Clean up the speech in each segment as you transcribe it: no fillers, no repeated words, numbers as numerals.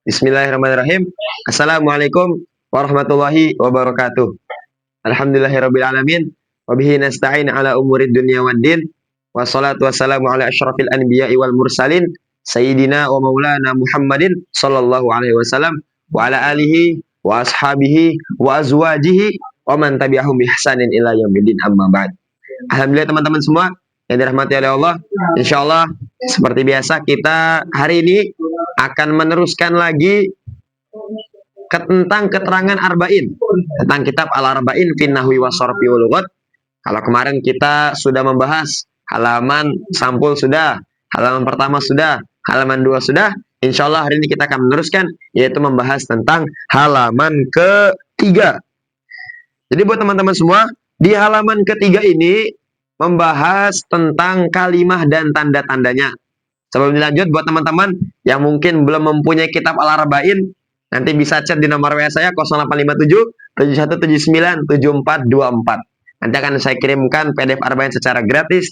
Bismillahirrahmanirrahim. Assalamualaikum warahmatullahi wabarakatuh. Alhamdulillahirabbil alamin wa bihi nasta'in ala umurid dunya waddin. Wassalatu wassalamu ala asyrafil anbiya'i wal mursalin sayyidina wa maulana Muhammadin sallallahu alaihi wasallam wa ala alihi wa ashabihi wa azwajihi wa man tabi'ahum bi ihsanin ila yaumiddin, amma ba'd. Alhamdulillah teman-teman semua yang dirahmati oleh Allah, insyaallah seperti biasa kita hari ini akan meneruskan lagi tentang keterangan arba'in, tentang kitab Al-Arba'in fin Nahwi wa Sharfi wal Lughat. Kalau kemarin kita sudah membahas halaman sampul sudah, halaman pertama sudah, halaman 2 sudah, insyaallah hari ini kita akan meneruskan, yaitu membahas tentang halaman ketiga. Jadi buat teman-teman semua, di halaman ketiga ini membahas tentang kalimah dan tanda-tandanya. Sebelum dilanjut, buat teman-teman yang mungkin belum mempunyai kitab Al-Arba'in, nanti bisa chat di nomor WA saya 0857 7179 7424. Nanti akan saya kirimkan PDF Arba'in secara gratis,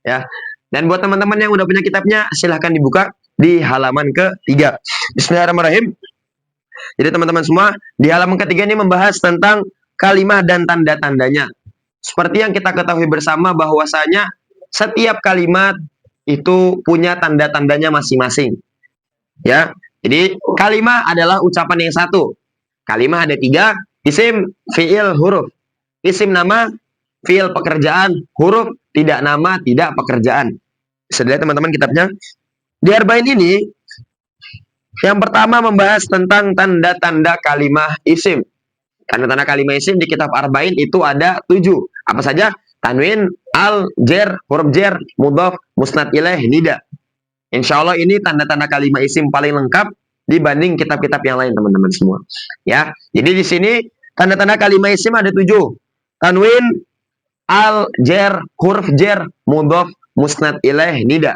ya. Dan buat teman-teman yang udah punya kitabnya, silahkan dibuka di halaman ketiga. Bismillahirrahmanirrahim. Jadi teman-teman semua, di halaman ketiga ini membahas tentang kalimah dan tanda-tandanya. Seperti yang kita ketahui bersama bahwasanya setiap kalimat itu punya tanda-tandanya masing-masing. Ya, jadi kalimah adalah ucapan yang satu. Kalimah ada 3, isim, fiil, huruf. Isim nama, fiil pekerjaan, huruf tidak nama, tidak pekerjaan. Bisa dilihat teman-teman kitabnya. Di Arba'in ini, yang pertama membahas tentang tanda-tanda kalimah isim. Tanda-tanda kalimah isim di kitab Arba'in itu ada 7. Apa saja? Tanwin, al, jer, huruf jer, mudhaf, musnad ilaih, nida. Insya Allah ini tanda-tanda kalimah isim paling lengkap dibanding kitab-kitab yang lain teman-teman semua. Ya, jadi di sini tanda-tanda kalimah isim ada 7. Tanwin, al, jer, huruf jer, mudhaf, musnad ilaih, nida.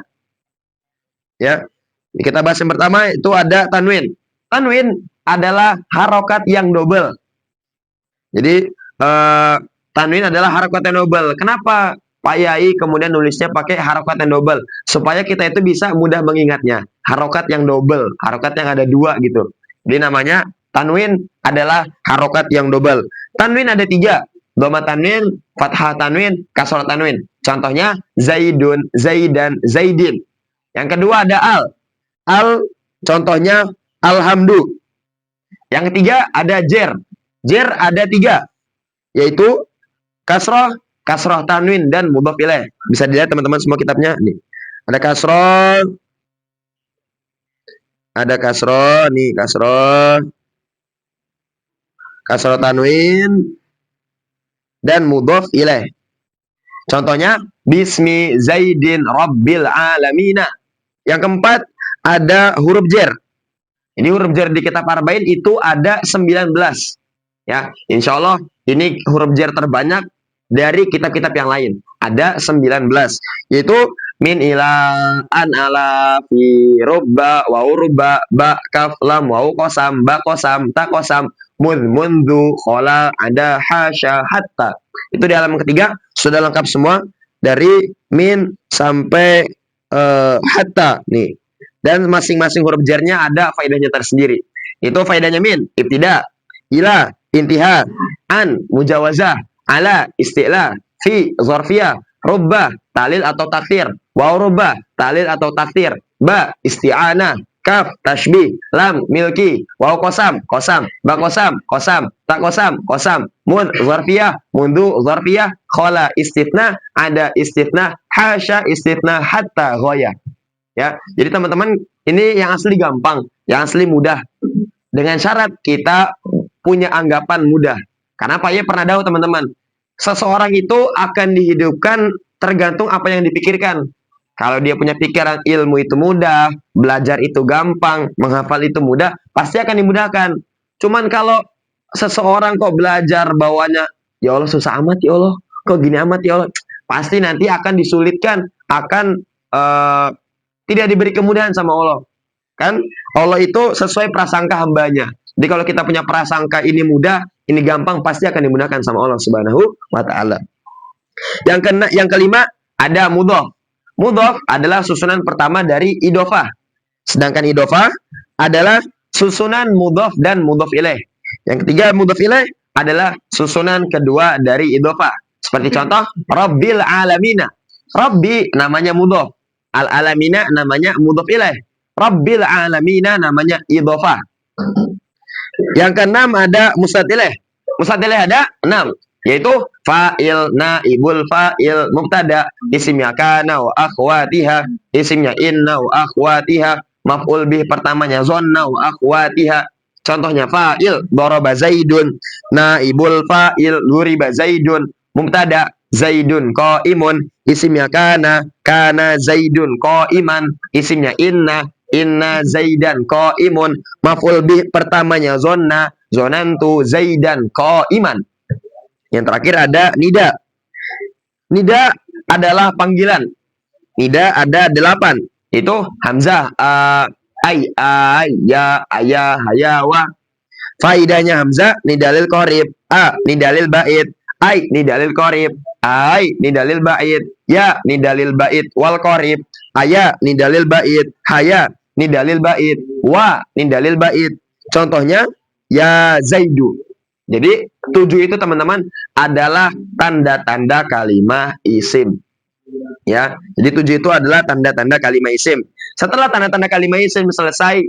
Ya, kita bahas yang pertama itu ada tanwin. Tanwin adalah harokat yang double. Jadi tanwin adalah harokat yang double. Kenapa Pak Yai kemudian nulisnya pakai harokat yang double? Supaya kita itu bisa mudah mengingatnya. Harokat yang double, harokat yang ada 2 gitu. Jadi namanya tanwin adalah harokat yang double. Tanwin ada 3. Dhamma tanwin, fathah tanwin, kasrah tanwin. Contohnya Zaidun, Zaidan, Zaidin. Yang kedua ada al. Al contohnya alhamdu. Yang ketiga ada jer. Jer ada 3. Yaitu kasroh, kasroh tanwin, dan mudhaf ilaih. Bisa dilihat teman-teman semua kitabnya. Nih. Ada kasroh. Ada kasroh. Nih kasroh. Kasroh tanwin. Dan mudhaf ilaih. Contohnya. Bismi Zaidin Rabbil Alamina. Yang keempat. Ada huruf jer. Ini huruf jer di kitab Arba'in itu ada 19. Ya, insya Allah ini huruf jer terbanyak dari kitab-kitab yang lain. Ada 19. Yaitu min ila an ala fi rubba wa urba ba kaf lam wa qasam ba qasam ta qasam mud mundu khola ada hasya hatta. Itu di halaman ketiga sudah lengkap semua dari min sampai hatta nih. Dan masing-masing huruf jernya ada faedahnya tersendiri. Itu faedahnya min, ibtida, ila, intiha, an, mujawazah, ala, isti'la, fi, zorfiyah, rubba, talil atau taktir, waw rubba, talil atau taktir, ba, isti'anah, kaf, tashbih, lam, milki, waw kosam, kosam, ba kosam, kosam, tak kosam, kosam, mud, zorfiyah, mundu, zorfiyah, khola, istithna, ada istithna, hasya, istithna, hatta, ghoyah. Ya, jadi teman-teman ini yang asli gampang, yang asli mudah. Dengan syarat kita punya anggapan mudah. Karena Pak Ye pernah tahu teman-teman, seseorang itu akan dihidupkan tergantung apa yang dipikirkan. Kalau dia punya pikiran ilmu itu mudah, belajar itu gampang, menghafal itu mudah, pasti akan dimudahkan. Cuman kalau seseorang kok belajar bawanya, ya Allah susah amat ya Allah, kok gini amat ya Allah, pasti nanti akan disulitkan, akan tidak diberi kemudahan sama Allah. Kan Allah itu sesuai prasangka hambanya. Jadi kalau kita punya prasangka ini mudah, ini gampang, pasti akan dimudahkan sama Allah Subhanahu wa ta'ala. Yang kelima ada mudhaf. Mudhaf adalah susunan pertama dari idhofah. Sedangkan idhofah adalah susunan mudhof dan mudhof ilaih. Yang ketiga mudhof ilaih adalah susunan kedua dari idhofah. Seperti contoh Rabbil alamina. Rabbi namanya mudhof, al alamina namanya mudhof ilaih. Rabbil alamina namanya idhofah. Yang keenam ada musnad ilaih. Musnad ilaih ada 6, yaitu fa'il, naibul fa'il, mubtada, isimnya kana wa akhwatiha, isimnya inna wa akhwatiha, maf'ul bih pertamanya zonna wa akhwatiha. Contohnya fa'il daraba zaidun, naibul fa'il duriba zaidun, mubtada zaidun qaimun, isimnya kana zaidun qaiman, isimnya inna zaidan qaimun, maf'ul bih pertamanya zonna, zonantu zaidan qaiman. Yang terakhir ada nida. Nida adalah panggilan. Nida ada 8. Itu hamzah, ay, ya, ayah, hayawa. Faidahnya hamzah, nidalil qorib. Nidalil bait. Ay, nidalil qorib. Ay, nidalil bait. Ya, nidalil bait wal qorib. Aya, nidalil bait. Haya, nidalil bait. Wa, nidalil bait. Contohnya, ya Zaidu. Jadi 7 itu teman-teman adalah tanda-tanda kalimah isim. Ya, jadi 7 itu adalah tanda-tanda kalimah isim. Setelah tanda-tanda kalimah isim selesai,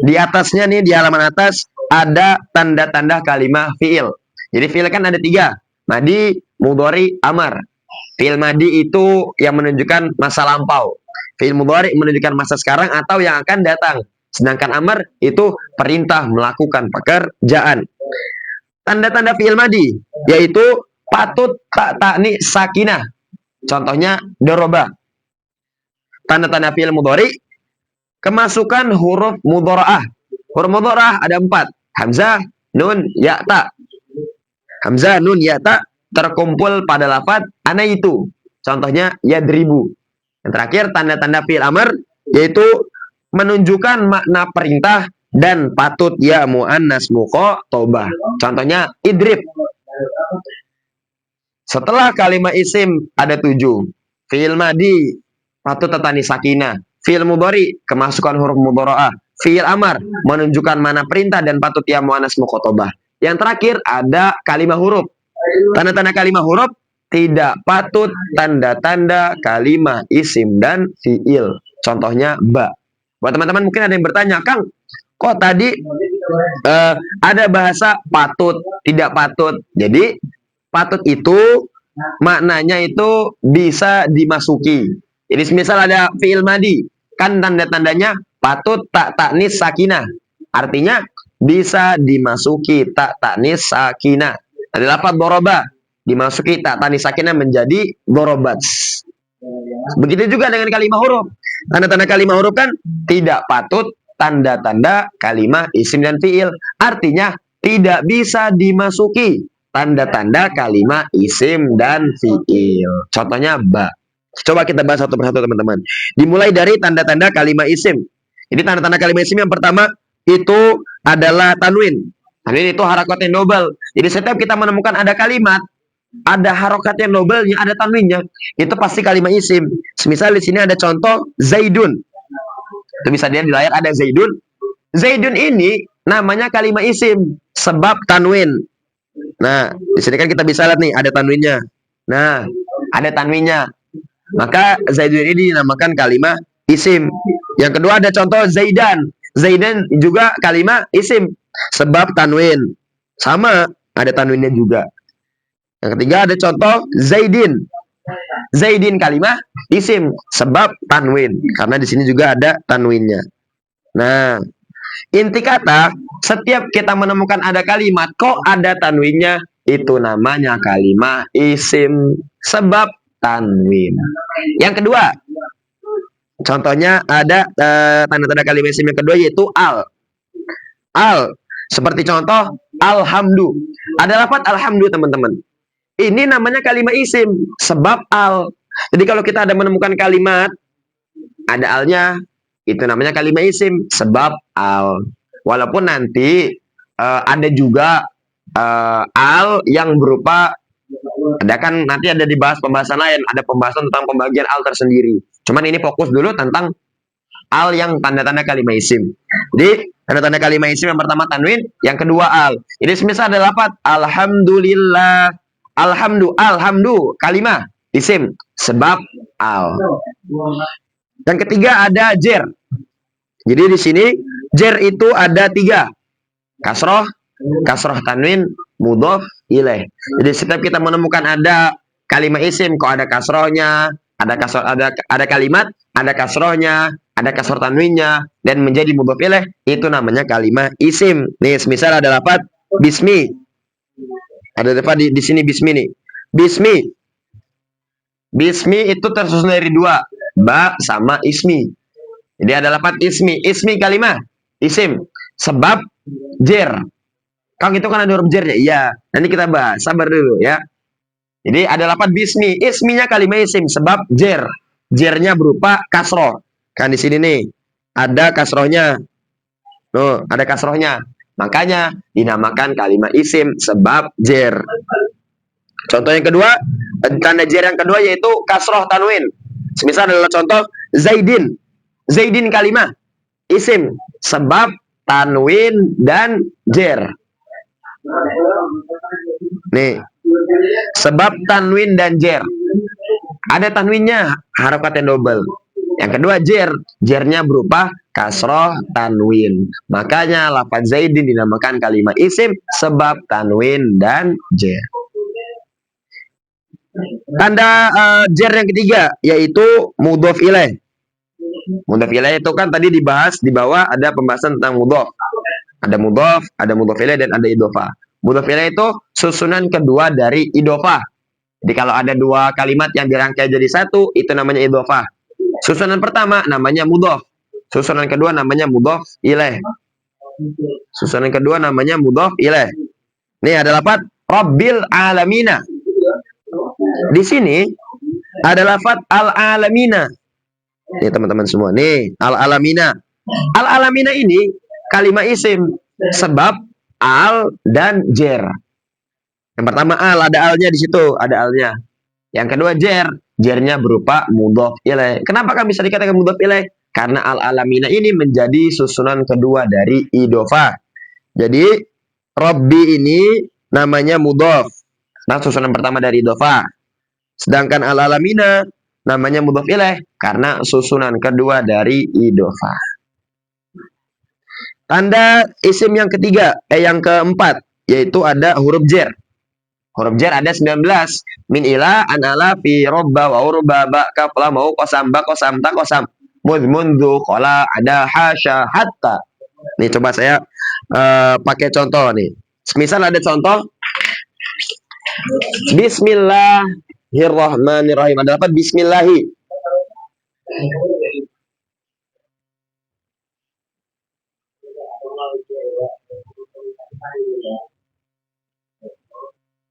di atasnya nih di halaman atas ada tanda-tanda kalimah fiil. Jadi fiil kan ada 3, madi, mudhari, amar. Fiil madi itu yang menunjukkan masa lampau. Fiil mudhari menunjukkan masa sekarang atau yang akan datang. Sedangkan amar itu perintah melakukan pekerjaan. Tanda-tanda fiil madi yaitu patut, tak, takni, sakinah. Contohnya doroba. Tanda-tanda fiil mudhari kemasukan huruf mudhara'ah. Huruf mudhara'ah ada 4. Hamzah, nun, ya, ta. Hamzah, nun, ya, ta terkumpul pada lafaz ana itu. Contohnya yadribu. Yang terakhir tanda-tanda fiil amr yaitu menunjukkan makna perintah dan patut ya muannas muqatabah. Contohnya idrib. Setelah kalimat isim ada 7. Fiil madi patut tatani sakinah. Fiil mudhari kemasukan huruf mudhara'ah. Fiil amar menunjukkan mana perintah dan patut ya muannas muqatabah. Yang terakhir ada kalimat huruf. Tanda-tanda kalimat huruf tidak patut tanda-tanda kalimat isim dan fiil. Contohnya ba. Buat teman-teman mungkin ada yang bertanya, Kang, kok tadi ada bahasa patut, tidak patut. Jadi patut itu maknanya itu bisa dimasuki. Jadi misal ada fiil madi, kan tanda-tandanya patut tak taknis sakinah. Artinya bisa dimasuki tak taknis sakinah. Ada lafaz doroba, dimasuki tak taknis sakinah menjadi dorobat. Begitu juga dengan kalimat huruf. Tanda-tanda kalimat huruf kan tidak patut tanda-tanda kalimat isim dan fiil. Artinya tidak bisa dimasuki tanda-tanda kalimat isim dan fiil. Contohnya ba. Coba kita bahas satu persatu teman-teman. Dimulai dari tanda-tanda kalimat isim. Jadi tanda-tanda kalimat isim yang pertama itu adalah tanwin. Tanwin itu harokat yang double. Jadi setiap kita menemukan ada kalimat, ada harokat yang double-nya, ada tanwinnya, itu pasti kalimat isim. Misal di sini ada contoh Zaidun. Itu bisa dilihat di layar ada Zaidun. Zaidun ini namanya kalimat isim sebab tanwin. Nah, di sini kan kita bisa lihat nih ada tanwinnya. Nah, ada tanwinnya. Maka Zaidun ini dinamakan kalimat isim. Yang kedua ada contoh Zaidan. Zaidan juga kalimat isim sebab tanwin. Sama, ada tanwinnya juga. Yang ketiga ada contoh Zaidin. Zaidin kalimat isim sebab tanwin. Karena di sini juga ada tanwinnya. Nah, inti kata, setiap kita menemukan ada kalimat kok ada tanwinnya, itu namanya kalimat isim sebab tanwin. Yang kedua, contohnya ada tanda-tanda kalimat isim yang kedua yaitu al. Al, seperti contoh alhamdu. Ada lafaz alhamdu teman-teman. Ini namanya kalimat isim sebab al. Jadi kalau kita ada menemukan kalimat ada alnya, itu namanya kalimat isim sebab al. Walaupun nanti ada juga al yang berupa, ada kan nanti ada dibahas pembahasan lain, ada pembahasan tentang pembagian al tersendiri. Cuman ini fokus dulu tentang al yang tanda-tanda kalimat isim. Jadi tanda-tanda kalimat isim yang pertama tanwin, yang kedua al. Jadi semisal ada lafaz alhamdulillah, alhamdu kalimat isim sebab al. Yang ketiga ada jer. Jadi di sini jer itu ada 3. Kasroh, kasroh tanwin, mudhof ilaih. Jadi setiap kita menemukan ada kalimat isim, kok ada kasrohnya, ada kalimat, ada kasrohnya, ada kasroh tanwinnya, dan menjadi mudhof ilaih, itu namanya kalimat isim. Nih, misal ada lafaz bismi. Ada lafaz di sini bismi nih. Bismi. Bismi itu tersusun dari 2, ba sama ismi. Jadi ada lafaz ismi. Ismi kalimat isim sebab jer. Kang itu kan ada huruf jernya. Iya, nanti kita bahas. Sabar dulu ya. Jadi ada lafaz bismi. Isminya kalimat isim sebab jer. Jernya berupa kasroh. Kan di sini nih ada kasrohnya. Tuh, ada kasrohnya. Makanya dinamakan kalimat isim sebab jer. Contoh yang kedua, tanda jer yang kedua yaitu kasroh tanwin. Semisal adalah contoh Zaidin. Zaidin kalimat isim sebab tanwin dan jer. Nih, sebab tanwin dan jer. Ada tanwinnya, harokat yang double. Yang kedua jer, jernya berupa kasroh tanwin. Makanya lafaz Zaidin dinamakan kalimat isim sebab tanwin dan jer. Tanda jer yang ketiga yaitu mudhof ilaih. Mudhof ilaih itu kan tadi dibahas di bawah, ada pembahasan tentang mudhof. Ada mudhof ilaih dan ada idhofah. Mudhof ilaih itu susunan kedua dari idhofah. Jadi kalau ada 2 kalimat yang dirangkai jadi 1, itu namanya idhofah. Susunan pertama namanya mudhof. Susunan kedua namanya mudhof ilaih. Susunan kedua namanya mudhof ilaih. Nih ada lafaz Rabbil alamina. Di sini ada lafaz al-alamina. Nih teman-teman semua, nih al-alamina. Al-alamina ini kalimat isim sebab al dan jer. Yang pertama al, ada alnya di situ, ada alnya. Yang kedua jer, jernya berupa mudhof ilaih. Kenapa kan bisa dikatakan mudhof ilaih? Karena al-alamina ini menjadi susunan kedua dari idhofah. Jadi Rabbi ini namanya mudhof. Nah, susunan pertama dari idhofah. Sedangkan al-alamina namanya mudhof ilaih karena susunan kedua dari idhofah. Tanda isim yang ketiga, yang keempat, yaitu ada huruf jer. Huruf jer ada 19. Min ila, an ala, fi, robba, wa urba, ba, kaf, la, mau, kosam, ba, kosam, ta, kosam. Mud, mundu, kola, ada, hasya, hatta. Nih coba saya pakai contoh nih. Misal ada contoh. Bismillahirrahmanirrahim. Ada apa? Bismillahi.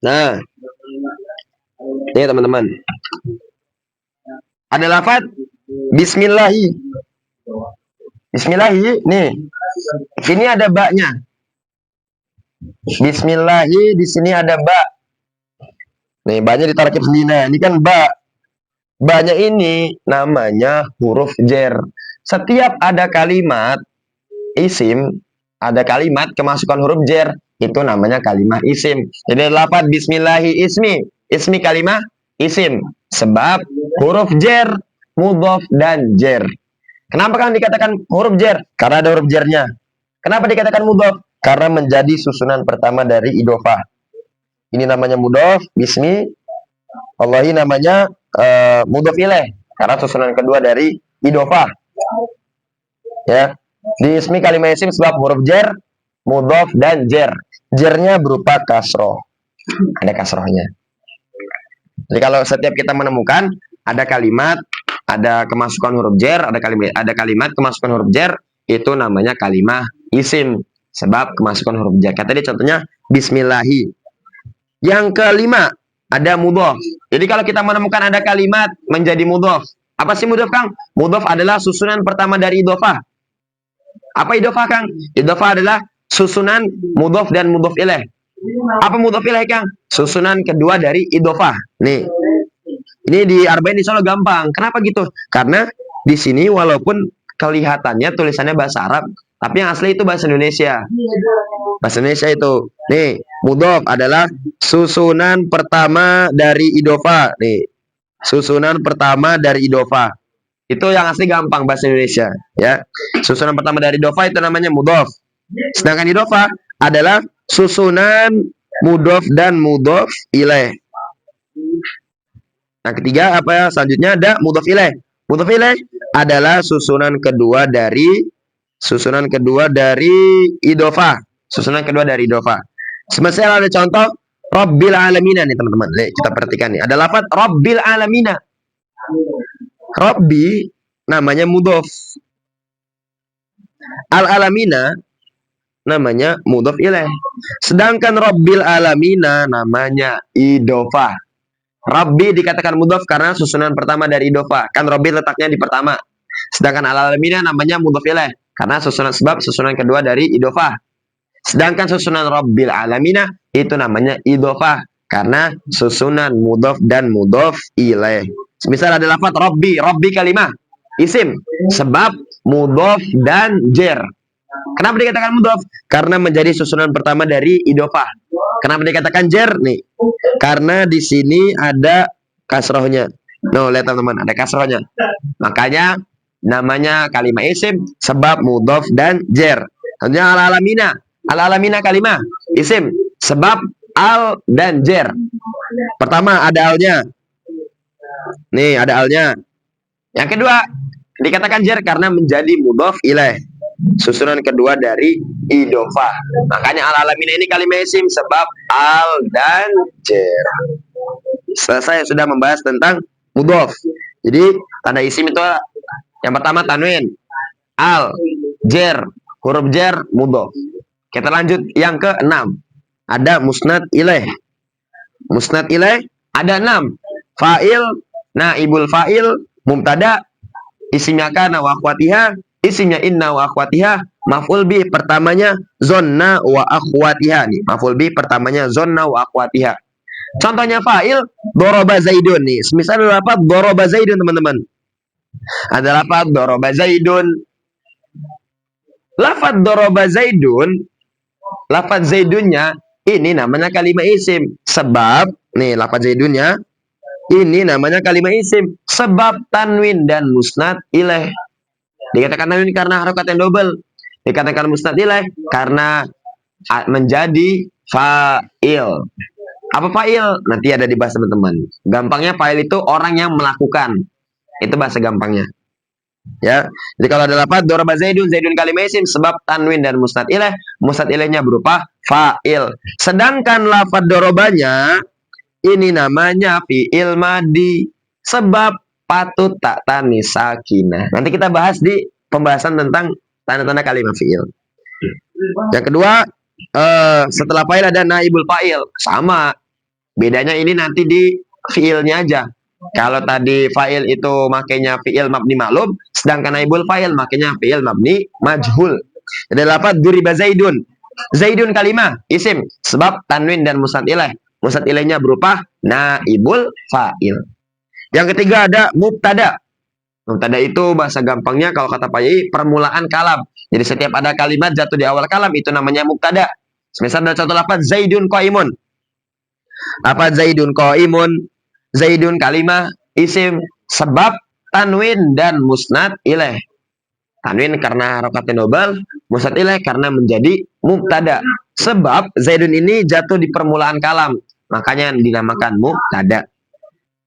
Nah, ini teman-teman. Ada lafaz Bismillahi. Bismillahi, nih. Sini ada ba-nya. Bismillahi, di sini ada ba. Nih, ba-nya ditarik sendiri. Ini kan ba. Ba-nya ini namanya huruf jer. Setiap ada kalimat isim, ada kalimat kemasukan huruf jer, itu namanya kalimat isim. Jadi lafaz Bismillahi ismi. Ismi kalimat isim. Sebab huruf jer, mudhof dan jer. Kenapa kan dikatakan huruf jer? Karena ada huruf jernya. Kenapa dikatakan mudhof? Karena menjadi susunan pertama dari idhofah. Ini namanya mudhof, bismi. Allahi namanya mudhof ilaih. Karena susunan kedua dari idhofah. Ya. Di ismi kalimat isim sebab huruf jer, mudhof dan jer. Jernya berupa kasroh. Ada kasrohnya. Jadi kalau setiap kita menemukan ada kalimat, ada kemasukan huruf jer, ada kalimat kemasukan huruf jer, itu namanya kalimat isim sebab kemasukan huruf jer. Kata dia contohnya Bismillahi. Yang kelima ada mudhof. Jadi kalau kita menemukan ada kalimat menjadi mudhof, apa sih mudhof, Kang? Mudhof adalah susunan pertama dari idhofah. Apa idhofah, Kang? Idhofah adalah susunan mudhof dan mudhof ilaih. Apa mudhof ilaih, Kang? Susunan kedua dari idhofah. Nih. Ini di Arba'in insya Allah gampang. Kenapa gitu? Karena di sini walaupun kelihatannya tulisannya bahasa Arab, Tapi yang asli itu bahasa Indonesia. Bahasa Indonesia itu. Nih, mudhof adalah susunan pertama dari idofa. Nih, susunan pertama dari idofa. Itu yang asli gampang bahasa Indonesia, ya. Susunan pertama dari idofa itu namanya mudhof. Sedangkan idofa adalah susunan mudhof dan mudhof ilaih. Yang ketiga apa ya? Selanjutnya ada mudhof ilaih. Mudhof ilaih adalah susunan kedua dari idofa. Susunan kedua dari idofa. Semisal ada contoh Rabbil alamina nih teman-teman. Kita perhatikan nih. Ada lafaz Rabbil alamina. Rabbi namanya mudhof. Al-alamina namanya mudhof ilaih. Sedangkan Rabbil alamina namanya idofah. Rabbi dikatakan mudhof karena susunan pertama dari idofah. Kan Rabbi letaknya di pertama. Sedangkan al-alamina namanya mudhof ilaih karena susunan kedua dari idofah. Sedangkan susunan Rabbil alamina itu namanya idofah karena susunan mudhof dan mudhof ilaih. Misal ada lafaz Rabbi kalimah isim sebab mudhof dan jer. Kenapa dikatakan mudhof? Karena menjadi susunan pertama dari idofah. Kenapa dikatakan jer nih? Karena di sini ada kasrohnya. No, lihat teman-teman, ada kasrohnya. Makanya namanya kalimat isim sebab mudhof dan jer. Tentunya al-alamina kalimah isim sebab al dan jer. Pertama ada alnya. Nih, ada alnya. Yang kedua, dikatakan jer karena menjadi mudhof ilaih. Susunan kedua dari idofah. Makanya al-alamina ini kalimat isim sebab al dan jer. Selesai sudah membahas tentang mudhof. Jadi tanda isim itu yang pertama tanwin, al, jer, huruf jer, mudhof. Kita lanjut yang ke-6. Ada musnad ilaih. Musnad ilaih ada 6. Fa'il, naibul fa'il, mubtada, isimnya kana wa akhwatiha, isimnya inna wa akhwatiha, maf'ul bih pertamanya zonna wa akhwatiha. Nih, maf'ul bih pertamanya zonna wa akhwatiha. Contohnya fa'il doroba zaidun nih. Semisal ada apa? Doroba zaidun teman-teman. Ada apa? Doroba zaidun. Lafaz doroba zaidun, lafaz zaidunnya ini namanya kalimat isim sebab nih lafaz zaidunnya ini namanya kalimat isim sebab tanwin dan musnad ilaih. Dikatakan tanwin karena harokat yang double. Dikatakan musnad ilaih karena menjadi fa'il. Apa fa'il? Nanti ada dibahas teman-teman. Gampangnya fa'il itu orang yang melakukan. Itu bahasa gampangnya. Ya. Jadi kalau ada lafaz daraba zaidun, zaidun kalimat isim sebab tanwin dan musnad ilaih. Musnad ilaihnya berupa fa'il. Sedangkan lafaz darabanya ini namanya fi'il madi sebab patut tak tanis sakinah. Nanti kita bahas di pembahasan tentang tanda-tanda kalimat fi'il. Yang kedua, setelah fa'il ada naibul fa'il. Sama. Bedanya ini nanti di fi'ilnya aja. Kalau tadi fa'il itu makanya fi'il mabni ma'lum, sedangkan naibul fa'il makanya fi'il mabni majhul. Jadi lafaz duriba zaidun. Zaidun kalimah isim sebab tanwin dan musnad ilaih. Musnad ilaihnya berupa naibul fa'il. Yang ketiga ada mubtada. Mubtada itu bahasa gampangnya kalau kata Pak Yai permulaan kalam. Jadi setiap ada kalimat jatuh di awal kalam itu namanya mubtada. Misal ada contoh lafaz zaidun qaimun. Lafaz zaidun qaimun, zaidun kalimah isim sebab tanwin dan musnad ilaih. Tanwin karena harokat double, musnad ilaih karena menjadi mubtada. Sebab zaidun ini jatuh di permulaan kalam, makanya dinamakan mubtada.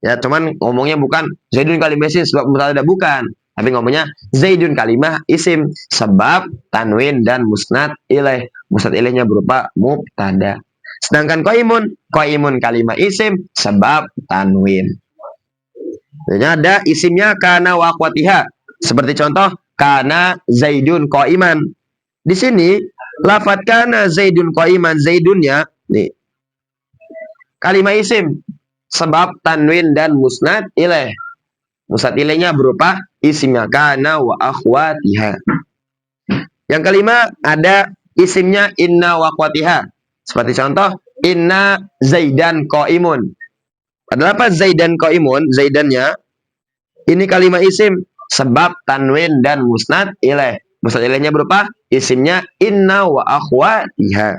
Ya, cuman ngomongnya bukan zaidun kalimah isim sebab mubtada, bukan. Tapi ngomongnya zaidun kalimah isim sebab tanwin dan musnad ilaih. Musnad ilaihnya berupa mubtada. Sedangkan qaimun kalimah isim sebab tanwin. Jadi ada isimnya kana wa akhwatiha. Seperti contoh kana zaidun qaiman. Di sini lafaz kana zaidun qaiman, zaidunnya nih kalimah isim sebab tanwin dan musnad ilaih. Musnad ilaihnya berupa isimnya kana wa akhwatiha. Yang kelima ada isimnya inna wa akhwatiha. Seperti contoh inna zaidan qaimun. Adalah apa zaidan qaimun? Zaidannya ini kalimat isim sebab tanwin dan musnad ilaih. Musnad ilaihnya berupa isimnya inna wa akhwatiha.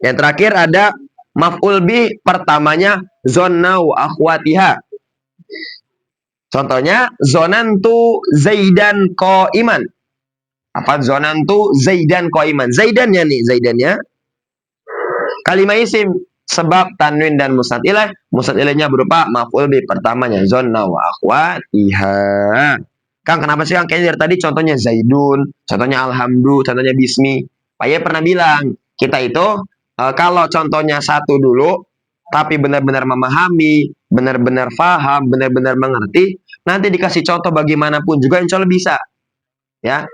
Yang terakhir ada maf'ul bih pertamanya zonna wa akhwatiha. Contohnya zonantu zaidan qaiman. Apa zonantu zaidan qaiman? Zaidannya nih, zaidannya kalimah isim sebab tanwin dan musnad ilaih. Musnad ilaihnya berupa maf'ul bih pertamanya zonna wa akhwatiha. Kang, kenapa sih Kang? Kayaknya dari tadi contohnya zaidun, contohnya alhamdu, contohnya bismi. Pak Ye pernah bilang, kita itu kalau contohnya satu dulu, tapi benar-benar memahami, benar-benar paham, benar-benar mengerti, nanti dikasih contoh bagaimanapun juga insya Allah bisa. Ya,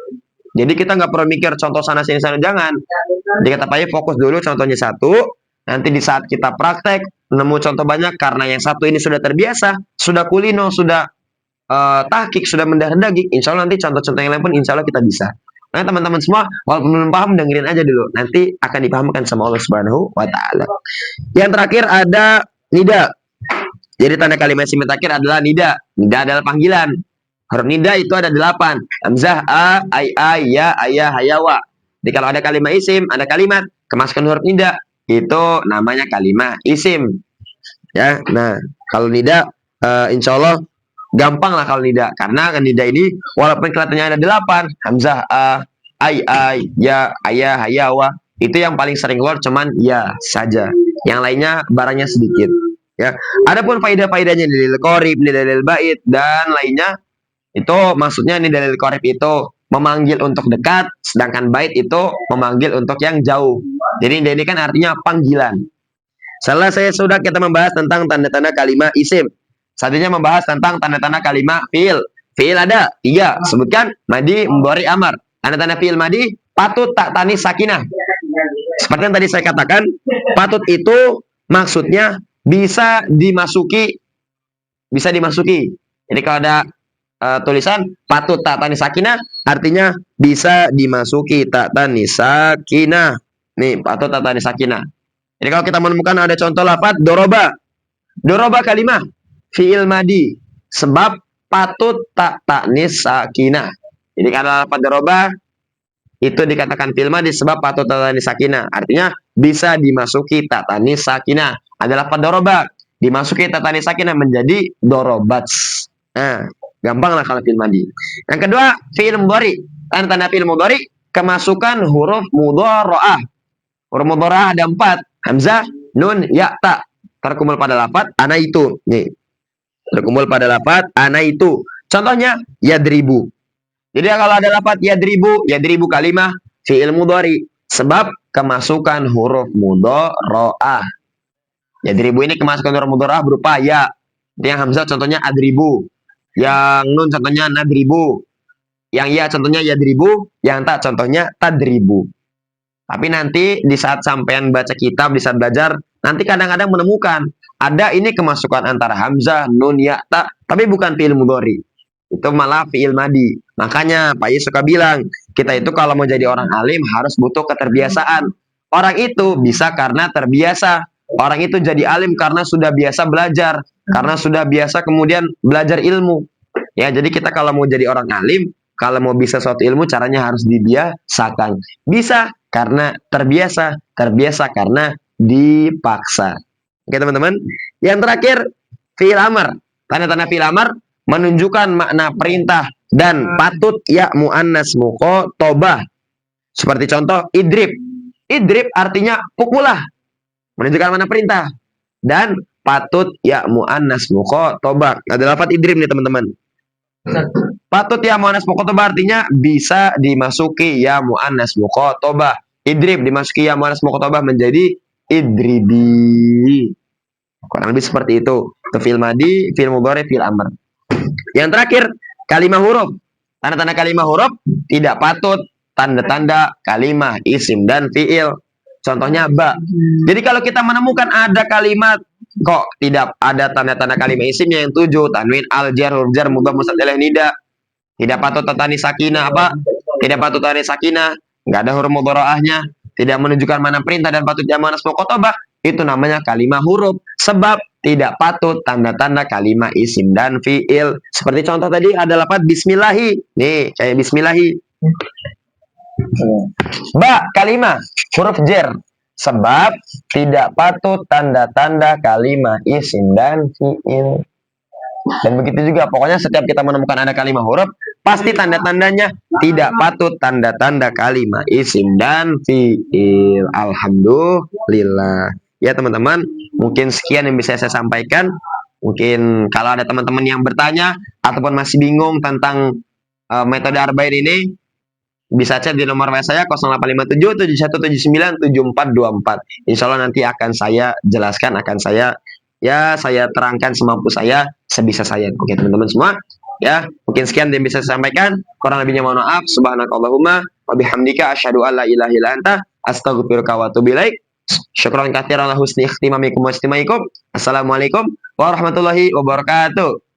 jadi kita nggak perlu mikir contoh sana sini sana, jangan. Jadi kata Pak Ye fokus dulu contohnya satu, nanti di saat kita praktek nemu contoh banyak karena yang satu ini sudah terbiasa, sudah kulino, sudah tahqiq, sudah mendarah daging. Insya Allah nanti contoh-contoh yang lain pun insya Allah kita bisa. Nah teman-teman semua, walaupun belum paham, dengerin aja dulu. Nanti akan dipahamkan sama Allah Subhanahu wa Ta'ala. Yang terakhir ada nida. Jadi tanda kalimat isim terakhir adalah nida. Nida adalah panggilan. Huruf nida itu ada 8. Hamzah, a, ai, ya, ayah, hayawa. Jadi kalau ada kalimat isim, ada kalimat kemasukan huruf nida, itu namanya kalimat isim. Ya, nah kalau nida, insya Allah gampang lah kalau nida, karena nida ini walaupun kelihatannya ada 8, hamzah, a, ai, ya, ayah, hayawa, itu yang paling sering keluar cuman ya saja. Yang lainnya barangnya sedikit. Ya, adapun faidah-faidahnya dalil qorib, dalil bait dan lainnya, itu maksudnya ini dalil qorib itu memanggil untuk dekat, sedangkan bait itu memanggil untuk yang jauh. Jadi ini kan artinya panggilan. Selesai sudah kita membahas tentang tanda-tanda kalimat isim. Selanjutnya membahas tentang tanda-tanda kalimat fiil. Fiil ada 3. Sebutkan madi, mudhari, amar. Tanda-tanda fiil madi, patut tak tanis sakinah. Seperti yang tadi saya katakan, patut itu maksudnya bisa dimasuki. Bisa dimasuki. Jadi kalau ada tulisan patut tak tanis sakinah, artinya bisa dimasuki tak tanis sakinah. Nih, patut tak tanis sakinah. Jadi kalau kita menemukan ada contoh lafaz doroba. Doroba kalimah fiil madi sebab patut tak tanis sakinah. Jadi kalau lafaz doroba itu dikatakan fiil madi sebab patut tak tanis sakinah. Artinya bisa dimasuki tak tanis sakinah. Ada lafaz doroba dimasuki tak tanis sakinah menjadi dorobats. Nah, gampang lah kalau fiil madi. Yang kedua, fiil mudhari. Tanda-tanda fiil mudhari kemasukan huruf mudhara'ah. Huruf mudhara'ah ada 4. Hamzah, nun, ya, ta. Terkumpul pada lafaz ana itu. Nih. Terkumpul pada lafaz ana itu. Contohnya yadribu. Jadi kalau ada lafaz yadribu, yadribu kalimah fi'il mudhari sebab kemasukan huruf mudhara'ah. Yadribu ini kemasukan huruf mudhara'ah berupa ya. Yang hamzah contohnya adribu. Yang nun contohnya nadribu. Yang ya contohnya yadribu, yang ta contohnya tadribu. Tapi nanti di saat sampean baca kitab, di saat belajar, nanti kadang-kadang menemukan ada ini kemasukan antara hamzah, nun, ya, ta, tapi bukan fi'il mudhari. Itu malah fi'il madi. Makanya Pak Ye suka bilang, kita itu kalau mau jadi orang alim harus butuh keterbiasaan. Orang itu bisa karena terbiasa. Orang itu jadi alim karena sudah biasa belajar, karena sudah biasa kemudian belajar ilmu. Ya, jadi kita kalau mau jadi orang alim, kalau mau bisa suatu ilmu, caranya harus dibiasakan. Bisa karena terbiasa, terbiasa karena dipaksa. Oke teman-teman. Yang terakhir, fi'il amr. Tanda-tanda fi'il amr menunjukkan makna perintah dan patut ya muannas muqatabah. Seperti contoh idrib. Idrib artinya pukulah, menunjukkan makna perintah, dan patut ya muannas muqatabah. Ada lafaz idrib nih teman-teman. Patut ya muannas muqatabah artinya bisa dimasuki ya muannas muqatabah. Idrib dimasuki ya muannas muqatabah menjadi idribi. Kurang lebih seperti itu. Itu fi'il madi, fi'il mudhari, fi'il amr. Yang terakhir, kalimat huruf. Tanda-tanda kalimat huruf tidak patut tanda-tanda kalimat isim dan fi'il. Contohnya ba. Jadi kalau kita menemukan ada kalimat kok tidak ada tanda-tanda kalimat isimnya yang 7, tanwin, al, jar, huruf jar, mudhaf, musnad ilaih, nida. Tidak patut tanis sakinah apa? Tidak patut tanis sakinah, enggak ada huruf mudhara'ahnya, tidak menunjukkan mana perintah dan patut muannas muqatabah. Itu namanya kalimat huruf sebab tidak patut tanda-tanda kalimat isim dan fi'il. Seperti contoh tadi ada lafaz bismillahi. Nih, kayak bismillahi. Ba, kalimat huruf jer. Sebab tidak patut tanda-tanda kalimat isim dan fiil. Dan begitu juga, pokoknya setiap kita menemukan ada kalimat huruf, pasti tanda-tandanya tidak patut tanda-tanda kalimat isim dan fiil. Alhamdulillah. Ya teman-teman, mungkin sekian yang bisa saya sampaikan. Mungkin kalau ada teman-teman yang bertanya ataupun masih bingung tentang metode arba'in ini, bisa chat di nomor WA saya 0857 7179 7424. Insya Allah nanti akan saya jelaskan, akan saya terangkan semampu saya, sebisa saya. Oke teman-teman semua, ya mungkin sekian yang bisa saya sampaikan. Kurang lebihnya mohon maaf. Subhanakallahumma wa bihamdika asyhadu an la ilaha illa anta astaghfiruka wa atubu ilaik. Syukran katsiran ala husni ikhtimamikum wa istimaikum. Assalamualaikum warahmatullahi wabarakatuh.